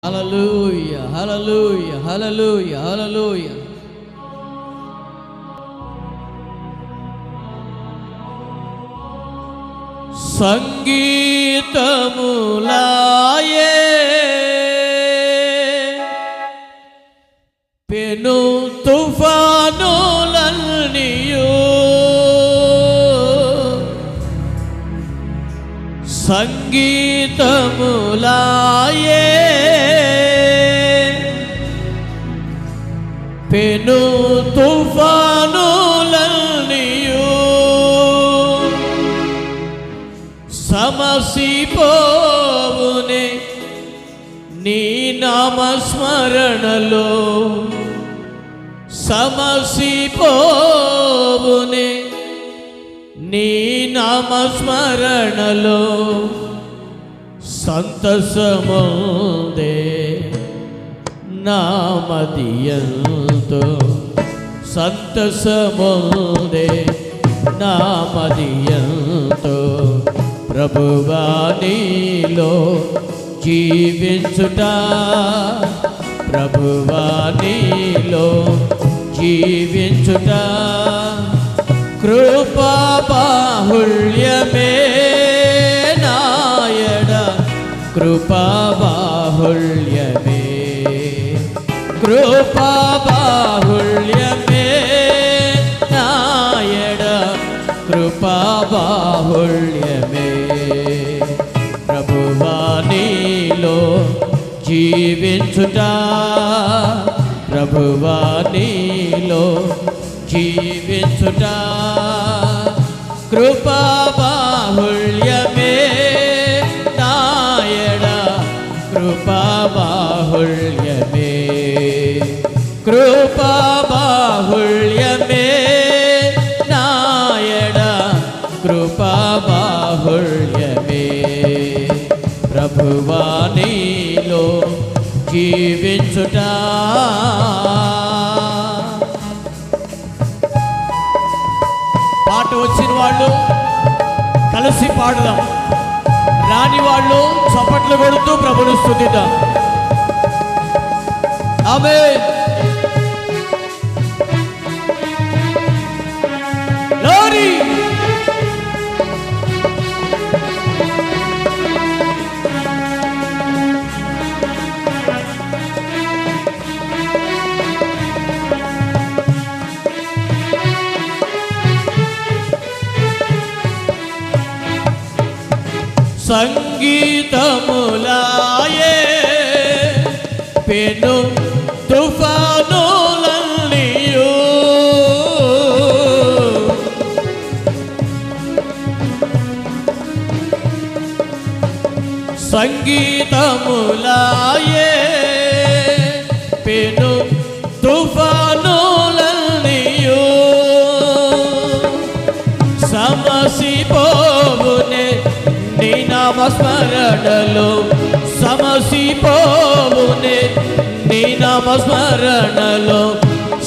హల్లెలూయా హల్లెలూయా హల్లెలూయా హల్లెలూయా. సంగీతములాయే పెను తుఫానులన్నీయు సంగీతములాయే పెను తుఫానులన్నీయు సమసిపోవునే నీ నామస్మరణలో, సమసిపోవునే నీ నామస్మరణలో సంతసముందే నామదియంతో, సంతసముందే నామదియంతో. ప్రభువా నీలో జీవించుట, ప్రభువా నీలో జీవించుట కృపా బాహుళ్యమే నాయడ, కృపా బాహుళ్యమే, కృపా బాహుళ్యమే నాయడ, కృపా బాహుళ్యమే. ప్రభువా నీలో జీవించుట, ప్రభువా నీలో జీవించుట కృపా బాహుళ్యమే నాయడ, కృపా బాహుళ్యమే, కృపా బాహుళ్యమే నాయడ, కృపా బాహుళ్యమే. ప్రభువా నీలో జీవించుట. పాట వచ్చిన వాళ్ళు కలిసి పాడదాం, రాని వాళ్ళు చప్పట్లు కొడుతూ ప్రభుని స్తుతిద్దాం. ఆమేన్. గ్లోరీ. సంగీతములాయే పెను తుఫానులన్నీయు సంగీతములాయే పెను తుఫానులన్నీయు సమసిపోవునే నీ నామస్మరణలో, సమసిపోవునే నీ నామస్మరణలో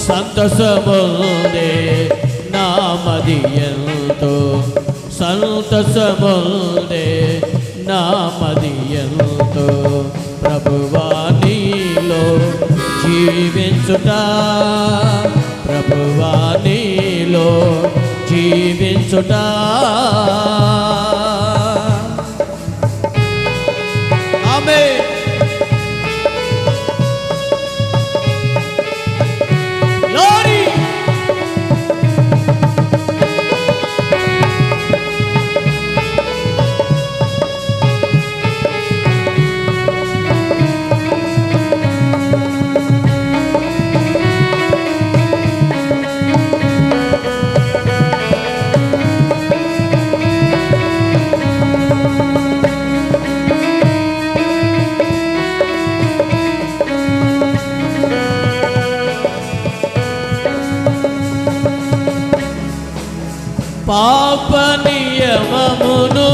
సంతసముందే నామదియంతో, సంతసముందే నామదియంతో. ప్రభువా నీలో జీవించుట, ప్రభువా నీలో జీవించుట ఆమేన్. గ్లోరీ. పాప నియమమును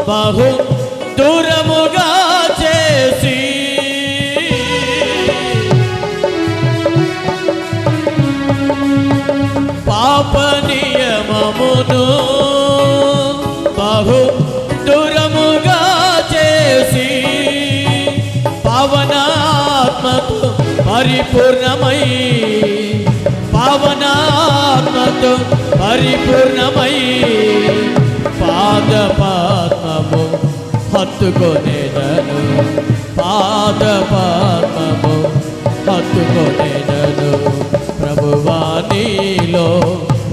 బహు దూరముగా చేసి, పాప నియమమును బహు దూరముగా చేసి పరిపూర్ణమై పావనాత్మతో పరిపూర్ణమై పాద పద్మము హత్తుకొనేదను పాద పద్మము హత్తుకొనేదను ప్రభువా నీలో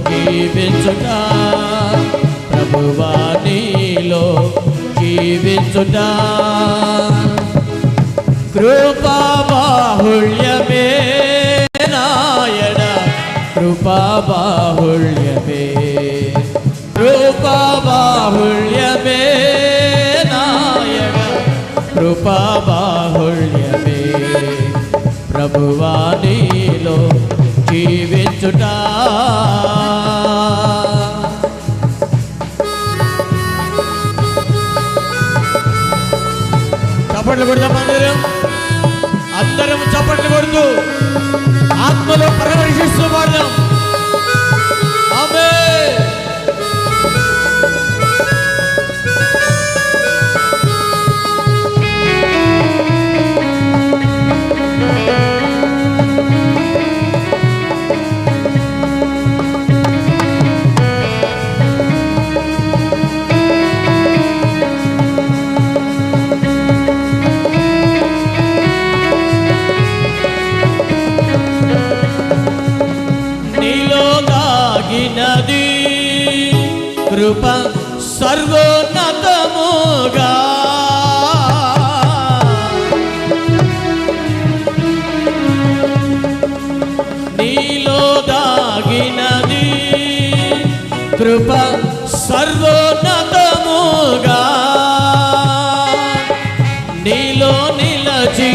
జీవించుట ప్రభువా నీలో జీవించుట కృపా బాహుళ్యమే నాయన కృపా బాహుళ్యమే కృపా బాహుళ్యమే నాయన కృపా బాహుళ్యమే ప్రభువా నీలో జీవించుట చప్పట్లు కొడదాం అందరం చప్పట్లు కొడుతూ ఆత్మలో ప్రవేశిస్తూ పాడదాం. ఆమేన్. నది కృప సర్వోన్నతముగా నీలో దాగినది కృప సర్వోన్నతముగా నీలో నిలచి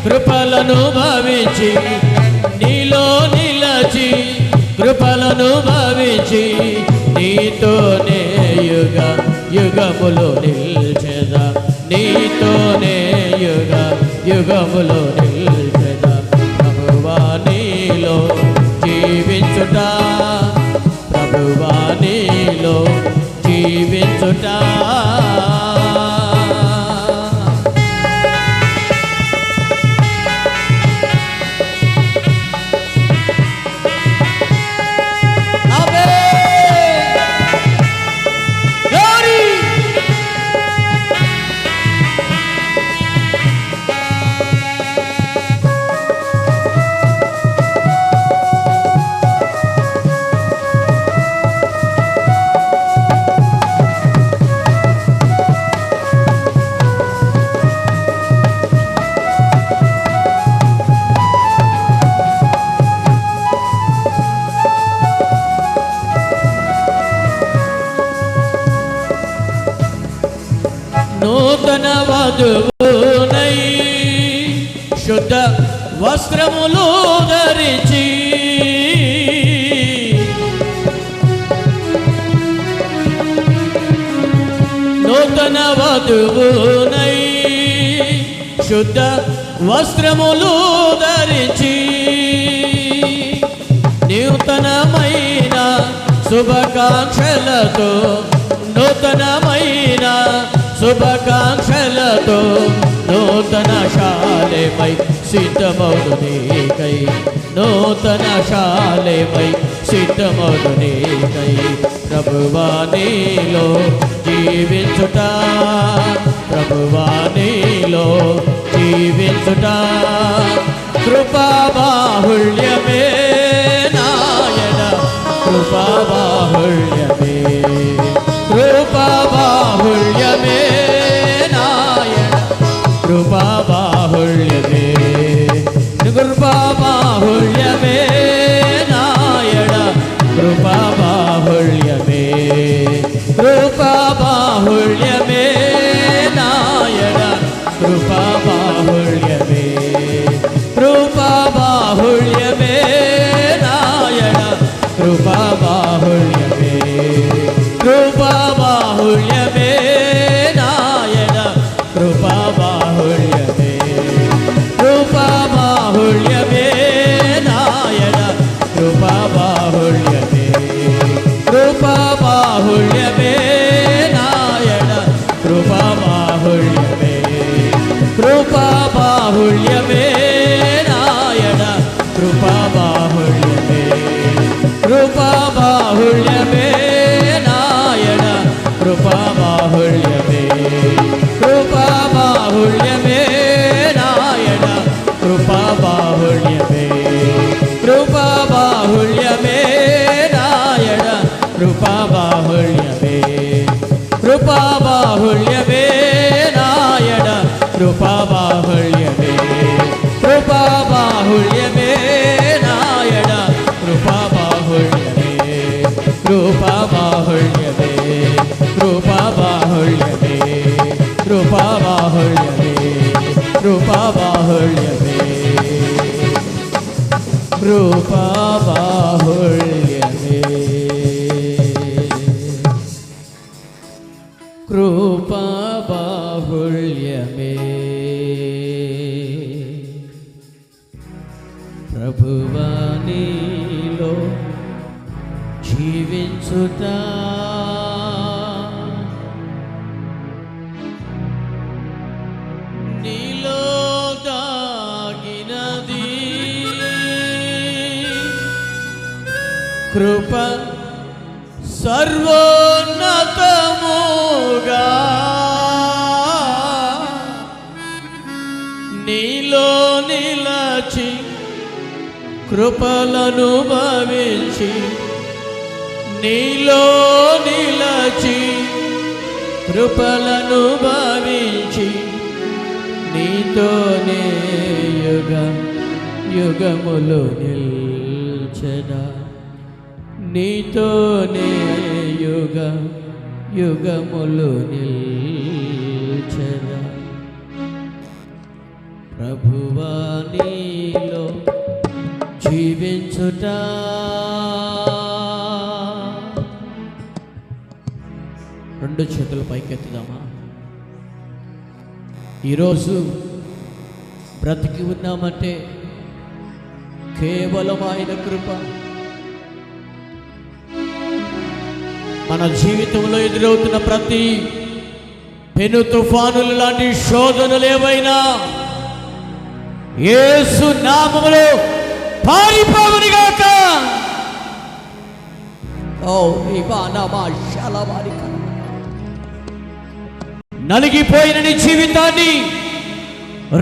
కృపలను భవించి నీలో నిలచి కృపలను భవించి నీతోనే యుగ యుగములో నిల్చెదా నీతోనే యుగ యుగములో నిల్చెదా ప్రభువా నీలో జీవించుట ప్రభువా నీలో జీవించుట నూతన వధువునై శుద్ధ వస్త్రములు ధరించి నూతన వధువునై శుద్ధ వస్త్రములు ధరించి నూతనమైన శుభాకాంక్షలతో నూతనమైన శుభాకాంక్షలతో నూతన శాలెమై సిద్ధమౌదు నీకై నూతన శాలెమై సిద్ధమౌదు నీకై ప్రభువా నీలో జీవించుట ప్రభువా నీలో జీవించుట కృపా బాహుళ్యమే నాయన కృపా బాహుళ్యమే కృపా బాహుళ్యమే నాయన కృపా బాహుళ్యమే కృపా బాహుళ్యమే నాయన కృపా బాహుళ్యమే కృపా బాహుళ్యమే నాయన కృపా బాహుళ్యమే కృపా బాహుళ్యమే నాయన కృపా బాహుళ్యమే కృపా బాహుళ్యమే నాయన కృపా బాహుళ్యమే కృపా బాహుళ్యమే నాయన కృపా బాహుళ్యమే కృపా బాహుళ్యమే నాయన కృపా బాహుళ్యమే కృపా బాహుళ్యమే నాయన కృపాబాహుళ్యమే కృపాబాహుళ్యమే నాయన కృపాబాహుళ్యమే కృపాబాహుళ్యమే కృపాబాహుళ్యమే కృపాబాహుళ్యమే కృపాబాహుళ్యమే కృపాబాహుళ్యమే కృపాబాహుళ్యమే ప్రభువా నీలో జీవించుట నీలో దాగినది కృప సర్వోన్నతముగా నీలో నిలచి కృపలను భావించి నీలో నిలచి కృపలను భావించి నీతోనే యుగ యుగములు నిల్చెదా నీతోనే యుగ యుగములు నిల్చెదా ప్రభువా నీలో జీవించుట రెండు చేతులు పైకెత్తుదామా. ఈరోజు బ్రతికి ఉన్నామంటే కేవలం ఆయన కృప. మన జీవితంలో ఎదురవుతున్న ప్రతి పెను తుఫానులు లాంటి శోధనలు ఏవైనా యేసు నామములో పారిపోవునుగాక. నలిగిపోయిన నీ జీవితాన్ని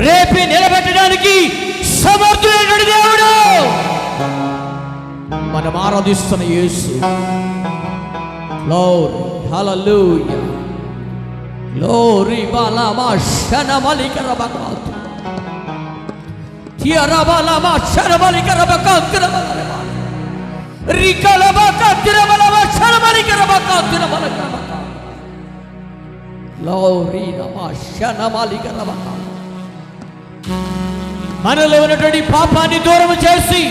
రేపే నిలబెట్టడానికి సమర్థుడైన దేవుడు మనం ఆరాధిస్తున్న యేసు. Glory, hallelujah. Glory, balama shana malika rabakat. Tiara balama shana malika rabakat rabalama. Rikala bakat rabalama shana malika rabakat rabalama. Glory, nama shana malika rabakat. మనలో ఉన్నటువంటి పాపాన్ని దూరం చేసి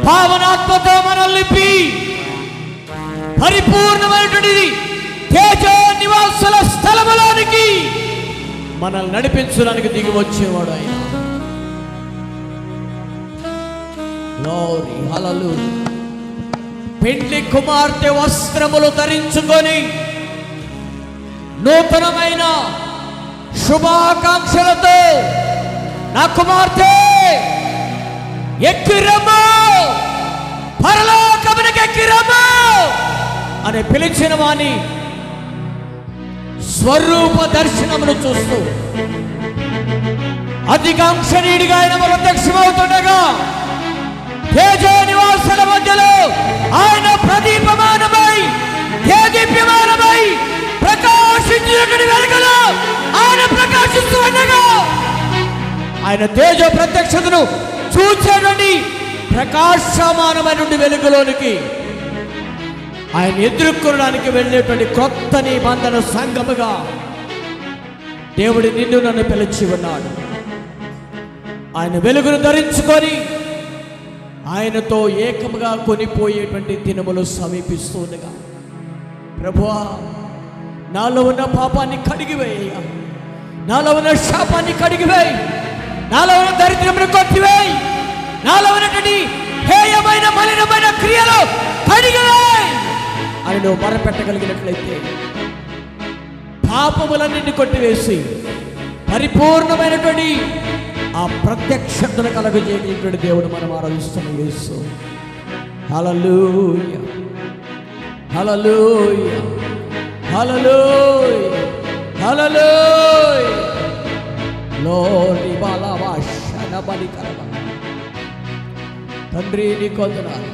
పావనాత్మతో మనల్ని నింపి పరిపూర్ణమైనటువంటి తేజ నివాసుల స్థలములోనికి మనల్ని నడిపించడానికి దిగి వచ్చేవాడు ఆయన. గ్లోరీ, హల్లెలూయా. పెండ్లి కుమార్తె వస్త్రములు ధరించుకొని నూతనమైన శుభాకాంక్షలతో నా కుమార్తె ఎక్కిరమ్ము, పరలోకమునకు ఎక్కిరమ్ము అని పిలిచిన వాని స్వరూప దర్శనమును చూస్తూ అధికాంక్షణీయుడిగా ఆయన ప్రత్యక్షమవుతుండగా తేజ నివాసుల మధ్యలో ఆయన ప్రదీపమానమై దేదీప్యమానమై ప్రకాశించినటువంటి వెలుగులో ఆయన ప్రకాశిస్తూ ఉండగా ఆయన తేజ ప్రత్యక్షతను చూచేటువంటి ప్రకాశమానమైనటువంటి వెలుగులోనికి ఆయన ఎదుర్కొనడానికి వెళ్ళేటువంటి క్రొత్త నిబంధన సంఘముగా దేవుడు నిన్ను నన్ను పిలిచి ఉన్నాడు. ఆయన వెలుగును ధరించుకొని ఆయనతో ఏకముగా కొనిపోయేటువంటి దినములు సమీపిస్తుండగా, ప్రభువా నాలో ఉన్న పాపాన్ని కడిగివేయ, నాలో ఉన్న శాపాన్ని కడిగివేయి, నాలో ఉన్న దరిద్రమును కొట్టివేయి, నాలో ఉన్నటువంటి హేయమైన మలినమైన క్రియలు కడిగివేయి అని నువ్వు మొరపెట్టగలిగినట్లయితే పాపములన్నింటినీ కొట్టివేసి పరిపూర్ణమైనటువంటి ఆ ప్రత్యక్షతను కలుగజేయటువంటి దేవుడు మనం ఆరాధిస్తున్న యేసు. హల్లెలూయా, హల్లెలూయా, హల్లెలూయా, హల్లెలూయా. లోని బాలవా శనబలి కరవ. తండ్రి నీ కొందనాలు.